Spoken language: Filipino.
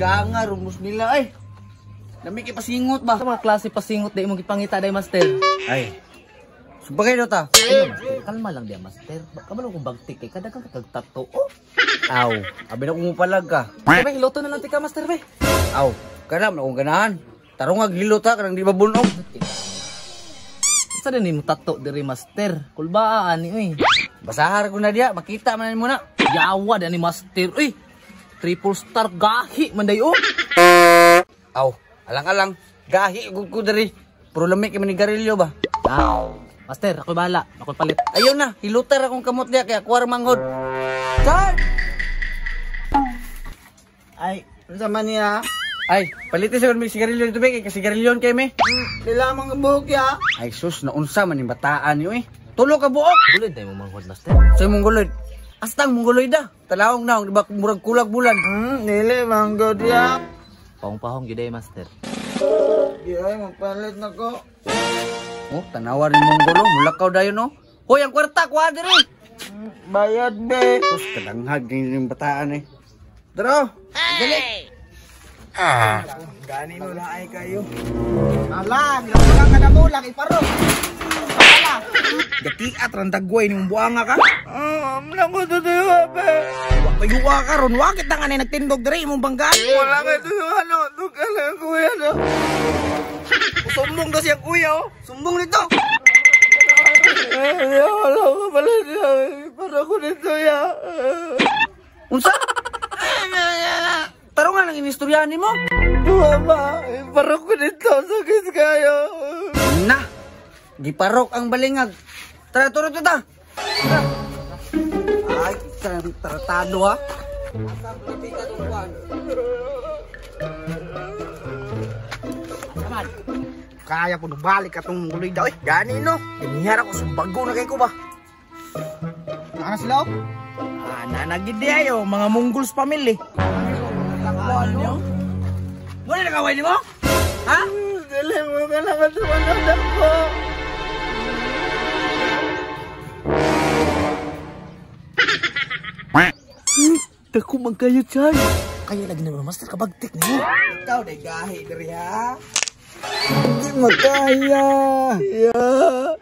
Ganga, rumus nila ay. Dami kay pasingot ba? Sa mga klase pasingot di mo gipangita day master. Ay. Subagay daw ta. Ay, master, kalma lang dia master. Kabalo kung bagtik kay kada kang kagtato. Oh. Aw, abi na kung palag ka. Be, hiloto na lang tika master be. Aw, kanam na kung ganahan. Tarong hilot ha, kanang di ba bunog. Sa din mo tato diri master. Kulbaan ni uy. Basahar ko na diya, makita man mo na. Yawa ni master. Uy. Triple star gahi man day oh. Aw, alang-alang. Gahi ko diri. Pero lamig kay manigarilyo ba? Master, ako bahala. Ako palit. Ayun na, hilutar akong kamot niya kaya kuwar manghod. Saan? Ay, ano sama niya? Ay, palitin sa may sigarilyo dito ba? Kaya sigarilyon kayo may. Dila mga buhok ya. Ay sus, naunsa man yung bataan niyo eh. Tulo ka buok. Gulod tayo mo manghod master. Sa'yo mongoloid. Astang mongoloid da. Talawang na, di ba murag kulag bulan. Dili, manggod ya. Pahong-pahong giday master. Di ay, magpalit na ko. Oh, tanawa rin monggolo. Mulakaw dayo no. Hoy, ang kwarta, kuha diri. Bayad be. Sus, kadanghag din yung bataan eh. Daro. Dali. Gani mo na ay kayo. Ala, wala ka na mo, laki parok. Ala. Gatiat, randagway ni buanga ka. Wala ko tutuyo be. Payuwa ka ron, wakit na nga na nagtindog diri mong banggaan. Wala ka tutuyo, ano, tukala kuya, no. Sumbong daw siya kuya oh. Sumbong nito. Wala ko pala niya. Para ko nito ya. Unsa? Tarungan ang inistoryahan mo. Mama, para ko nito. Sakit kayo. Na, giparok ang balingag. Tara, turot ta. Ay, tratado ha. Kaya po balik atong guloy daw eh. Gani no. Ganihara ko sumbago na kay ko ba. Ano sila? Nanagid di ayo mga Mongols family. Ano? Wala na kaway ni mo? Ha? Dili mo ka naman tumanap ko. Dako man kayo chay. Kaya lagi naman master kabagtik niyo. Ikaw day gahi diri ha. Hindi makaya. Yeah.